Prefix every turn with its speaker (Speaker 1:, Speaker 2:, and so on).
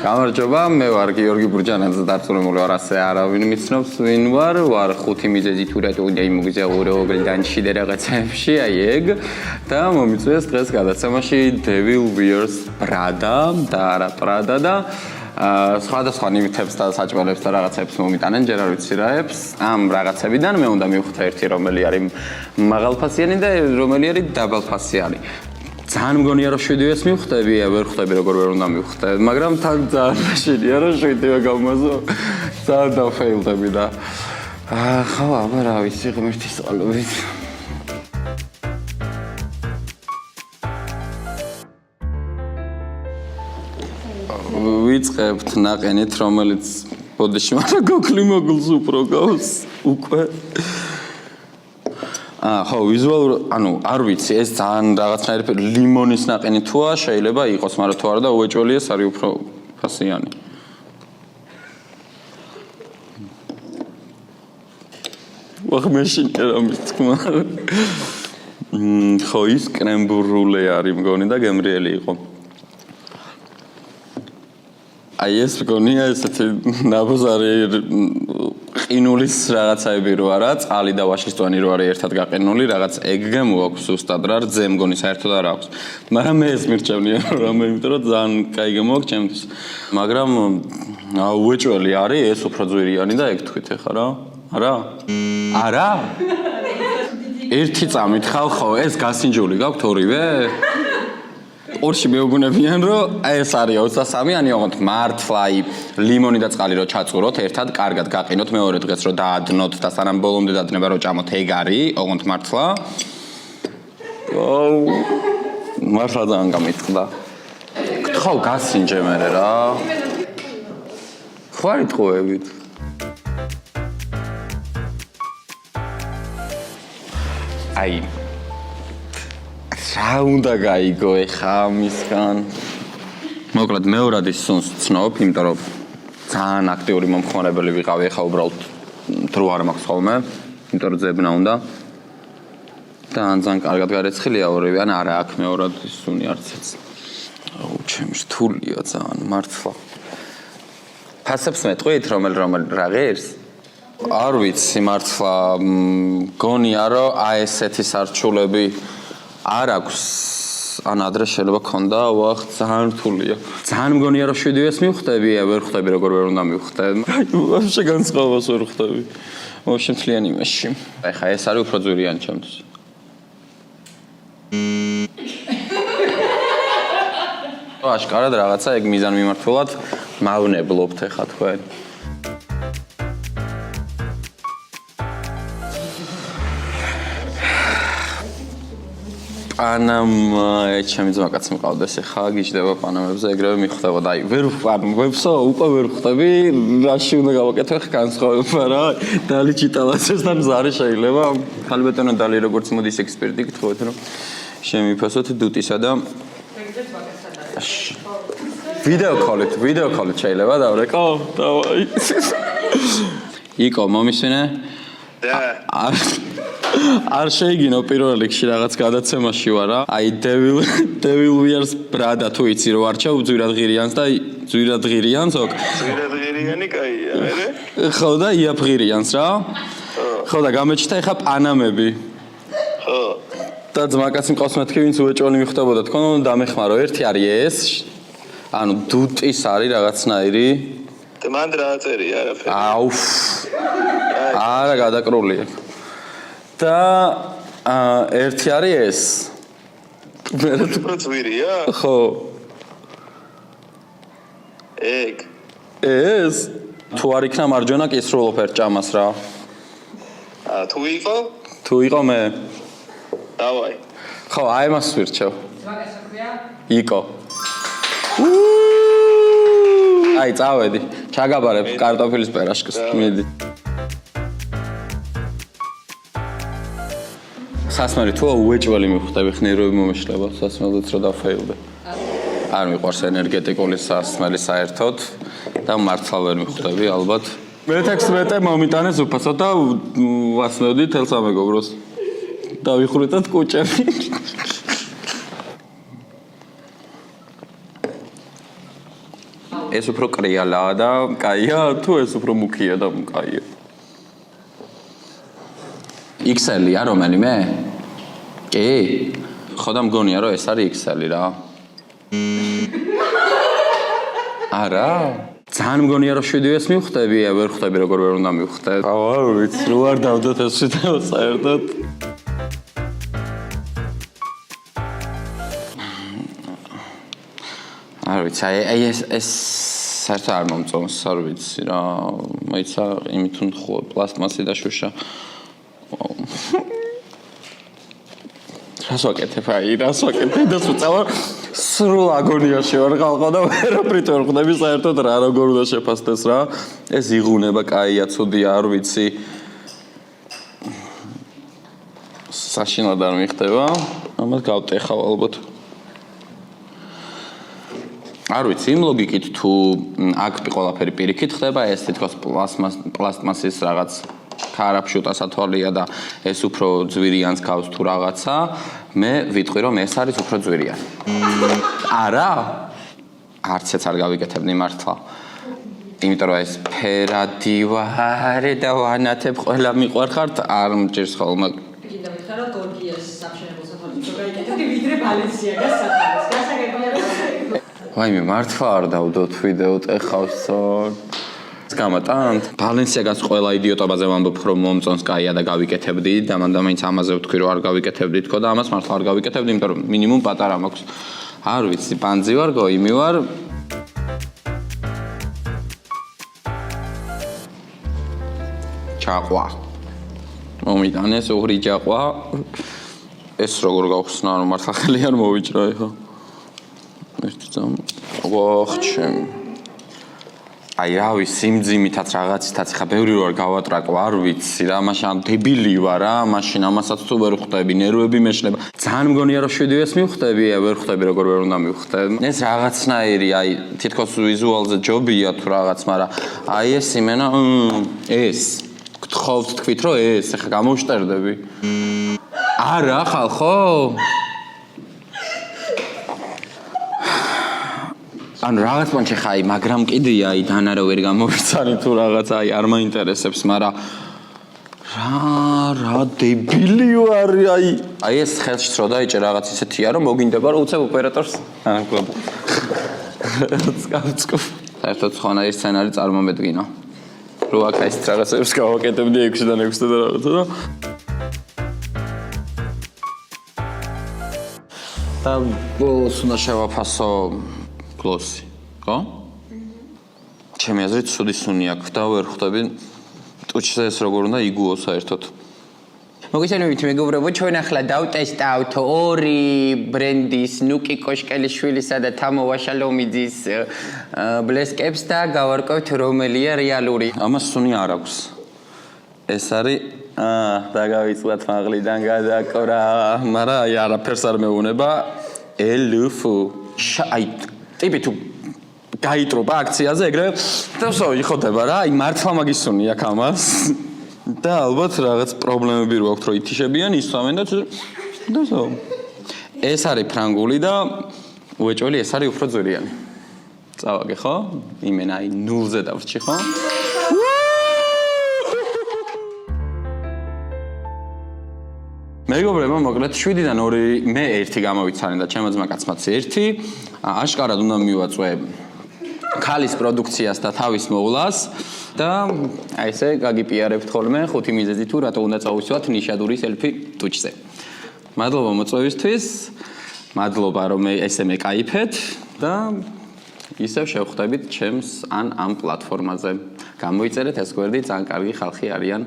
Speaker 1: გამარჯობა, მე ვარ გიორგი ბურჯანაძე, დარწმუნებული ვარ, ასე არავინ მიცნობს ვინ ვარ 5 მიზეზი თუ რატო უნდა იმოგზაურო გლდანში და რაღაცებში, აი ეგ და მომიწვიეს დღეს გადაცემაში Devil Wears Prada და არა Prada და სხვადასხვა ნივთებს და საჭმელებს და რაღაცებს მომიტანენ, ჯერ არ ვიცი რაებს. ამ რაღაცებიდან მე უნდა მივხვდა ერთი, რომელი არის მაღალფასიანი და რომელი არის დაბალფასიანი. ძალიან მგონია რომ 7-ს მივხვდები, ვერ ხვდები როგორ ვერ უნდა მივხვდები, მაგრამ თან ძალიან მაშინია რომ 7-ე გამოსო. ძალიან დაფეილდები და ხო, აბა რა ვიცი, ღმერთის წყალობით. ვიწყებთ ნაყენით, რომელიც ბოდიში მაგრამ გოკლი მოგლს უფრო გავს უკვე. ხო, ვიზუალურად, ანუ არ ვიცი, ეს ძალიან რაღაცნაირი ლიმონის ნაყენი თუა, შეიძლება იყოს, მაგრამ თუ არა და უეჭველი ეს არის უფრო ფასიანი. ვახმეშინე რა მithქმა. ხო, ის კრემბრულე არის მგონი და გემრიელი იყო. აი ეს მგონია ესეთი ნაბოზარი ყინულის რაღაცაები რო არა, წყალი და ვაშლისტვანი რო არის ერთად გაყინული, რაღაც ეგ მოაქვს ზუსტად რა, რძე მგონი საერთოდ არ აქვს. მაგრამ მე ეს მირჩევნია რომ იმიტომ რომ ძალიან კაი გამოაქვს ჩემთვის. მაგრამ უეჭველი არის, ეს უფრო ძვირიანი და ეგ თქვით ახლა რა? არა? არა? ერთი წამით ხალხო, ეს გასინჯული გაქვთ ორივე? ორში მეუბნებიან რომ ეს არის 23-იანი, ოღონდ მართლა ლიმონი და წყალი რო ჩაწყუროთ, ერთად კარგად გაყინოთ, მეორე დღეს რო დაადნოთ და სანამ ბოლომდე დადნება რო ჭამოთ, ეგ არის, ოღონდ მართლა. მართლა ძალიან გამიტყდა. გთხოვ გასინჯე მერე რა. ხო არ იტყუებით. აი რა უნდა გაიგო ეხა ამისგან? მოკლედ მეორად ის სუნს ვცნობ, იმიტომ რომ ძალიან აქტიური მომხმარებელი ვიყავი, ეხა უბრალოდ დრო არ მაქვს ხოლმე, იმიტომ რომ ძებნა უნდა. ძალიან კარგად გარეცხილია ორივე, ან არა აქ მეორად ის სუნი არც ეს. აუ, ჩემ რთულია ძალიან, მართლა. ფასებს მეტყვით, რომელ რა ღირს? არ ვიცი, მართლა გონია რომ აი ესეთი სარჩულები არ აქვს, ან ადრე შეიძლება ქონდა, ვახ, ძალიან რთულია. ძალიან მგონია რომ 7-ს მივხვდები, ვერ ხვდები როგორ ვერ უნდა მივხვდები. ვაფშე განსხვავებას ვერ ხვდები. ვაფშე მთლიანი იმაში. ეხა ეს არის უფრო ძვირიანი ჩემთვის. აშკარად რაღაცა ეგ მიზანმიმართულად მავნებლობთ ეხა თქვენ. პანამა, ჩემი ძმაკაც მყავდეს ახლა, გიждდება პანამებზე, ეგრევე მიხვდებოდა. აი, ვერ ვებსო, უკვე ვერ ხვდები, რაში უნდა გავაკეთო ახლა განსხვავება რა. დალი ჩიტალაცესთან ზარი შეიძლება. ხალბეტონო დალი როგორც მოდის ექსპერტი გთხოვეთ რომ შემიფასოთ დუტისა და ვიდეო კოლით შეიძლება დავრეკო? დავაი. იკო, მომისვენე? და არ შეიგინო პირველ რიგში რაღაც გადაცემაში ვარ რა. აი Devil Wears Prada თუ იცი რომ არჩევ ძვირად ღირიანს და ძვირად ღირიანს ოკ. ძვირად ღირიანი კაია, მერე? ხო და იაფღირიანს რა. ხო და გამეჩნდა ეხა პანამები. ხო. და ძმაკაც მყავს მეთქი ვინც უეჭველი მიხვდებოდა თქო, დამეხმარო. ერთი არის ეს. ანუ დუტის არის რაღაცნაირი. და მანდ რა წერია არაფერი. აუ. არა გადაკრულია. და ერთი არის ეს. მე უფრო ძვირია? ხო. ეგ. ეს თუ არ იქნა მარჯვენა კისრულოფერ ჭამას რა. თუ იყო? თუ იყო მე. დავაი. ხო, აი მას ვირჩევ. ზვაკას აქვია? იკო. აი, წავედი. ჩაგაბარებ კარტოფილის პერაშკს. მიდი. სასმელი თუ უეჭველი მიხვდები ხნიროები მომეშლება სასმელიც რა დაფეილდე. არ მიყვარს ენერგეტიკული სასმელი საერთოდ და მართლა ვერ მიხვდები ალბათ. მე-16 მომიტანეს უფასო და ვასმევდი თელს ამეგობროს. დავიხვრიტეთ კუჭები. ეს უფრო კრიალაა და კაია, თუ ეს უფრო მუქია და კაია. XL-ია რომელიმე? კი. ხო და მგონია რომ ეს არის XL-ი რა. არა. ძალიან მგონია რომ 7-ს მივხვდები, ვერ ხვდები როგორ ვერ უნდა მივხვდე. აა, ვიცი, რო არ დავდოთ ეს 7-ს საერთოდ. არ ვიცი, აი ეს საერთოდ არ მომწონს, არ ვიცი რა. მაიცა იმით უნდხო პლასტმასი და შუშა. რას ვაკეთებ? რას ვაკეთებ? და სულ სრულ აგონიაში ვარ ხალხო და ვერაფრით ვერ ხვდები საერთოდ რა როგორ უნდა შეფასდეს რა. ეს იღუნება, კაია, ცუდია, არ ვიცი. საშინლად არ მიხდება. ამას გავტეხავ ალბათ. არ ვიცი, იმ ლოგიკით თუ აქ ყველაფერი პირიქით ხდება, ეს თითქოს პლასტმასის რაღაც ქარაფშუტა სათვალია და ეს უფრო ძვირიანს გავს თუ რაღაცა, მე ვიტყვი რომ ეს არის უფრო ძვირიანი. არა? არც ეს არ გავიკეთებდი მართლა. იმიტომ რომ ეს ფერადი ვარ და ვანათებ ყველა მიყვარხართ, არ მჭირს ხოლმე.
Speaker 2: კიდევ ვითხარ რომ გორგიას სამშენებლო საფუძვლო გაიკეთებდი ვიდრე ბალენსიაგას საფუძვლოს. გასაგებია.
Speaker 1: ვაიმე, მართლა არ დავდოთ ვიდეოთ ეხავსო. გამატანთ. ბალენსიაგას ყველა იდიოტობაზე ვამბობ რომ მომწონს კაია და გავიკეთებდი და მანდ მაინც ამაზე ვთქვი რომ არ გავიკეთებდი თქო და ამას მართლა არ გავიკეთებდი, იმიტომ რომ მინიმუმ პატარა მაქვს. არ ვიცი, პანძი ვარ, გოიმი ვარ. ჩაყვა. მომიტანეს უღრი ჯაყვა. ეს როგორ გავხსნა რომ მართლა ხელი არ მოვიჭრა ეხა. ერთი წამ. ვახჩემ. აი რა ვიცი, სიმძიმითაც რაღაცითაც ხა ბევრი რო არ გავატრაკო, არ ვიცი რა, მაშინ დებილი ვარ რა, მაშინ ამასაც თუ ვერ ხვდები, ნერვები მეშლება. ძალიან მგონია რომ 7-ს მივხვდები, ვერ ხვდები როგორ ვერ უნდა მივხვდე. ეს რაღაცნაირი, აი თითქოს ვიზუალზე ჯობია თუ რაღაც, მაგრამ აი ეს იმენა, ეს გთხოვთ თქვით რომ ეს ხა გამოვშტერდები. არა ხალხო? ანუ რაღაც პონჩი ხაი, მაგრამ კიდია აი დანარო ვერ გამოვიცანი თუ რაღაც აი არ მაინტერესებს, მაგრამ რა დებილი ვარ აი ეს ხელში რო დაიჭე რაღაც ისეთია რომ მოგინდება რომ უცებ ოპერატორს გლობ. სკავცკო. საერთოდ ხონაი სცენარი წარმომედგინა. რო აქ ეს რაღაცებს გავაკეთებდი 6-დან 6 და რაღაცა და და ბოლოს უნდა შევაფასო გლოსი, ხო? ჩემი აზრით ცუდი სუნი აქვს და ვერ ხვდები ტუჩზე ეს როგორ უნდა იგუო საერთოდ. მოგესალმებით მეგობრებო, ჩვენ ახლა დავტესტავთ ორი ბრენდის ნუკი კოშკელიშვილისა და თამო ვაშალომიძის ბლესკებს და გავარკვევთ რომელია რეალური. ამას სუნი არ აქვს. ეს არის დაგავიწყდათ მაღლიდან გადაკვრა, მაგრამ აი არაფერს არ მეუნება. ელუფუ. აი ტიპი თუ გაიტრობა აქციაზე ეგრე და ვსო იხოდება რა, აი მართლა მაგისუნი აქ ამას. და ალბათ რაღაც პრობლემები რო აქვს რომ ითიშებიან, ისვამენ და ვსო. ეს არის ფრანგული და უეჭველი ეს არის უფრო ძვირიანი. წავაგე ხო? იმენა აი 0-ზე დავრჩი ხო? მეგობრებო, მოკლედ 7-დან 2 მე 1 გამოვიცანე და ჩემო ძმა კაცმაც 1. აშკარად უნდა მივაწვე ქალის პროდუქციას და თავის მოვლას და აი ესე გაგიპიარებთ ხოლმე 5 მიზეზი თუ რატო უნდა წავისვათ ნიშადური სელფი ტუჩზე. მადლობა მოწვევისთვის. მადლობა რომ ესე მეკაიფეთ და ისევ შევხვდებით ჩემს ან ამ პლატფორმაზე. გამოიწერეთ ეს გვერდი, ძალიან კარგი ხალხი არიან.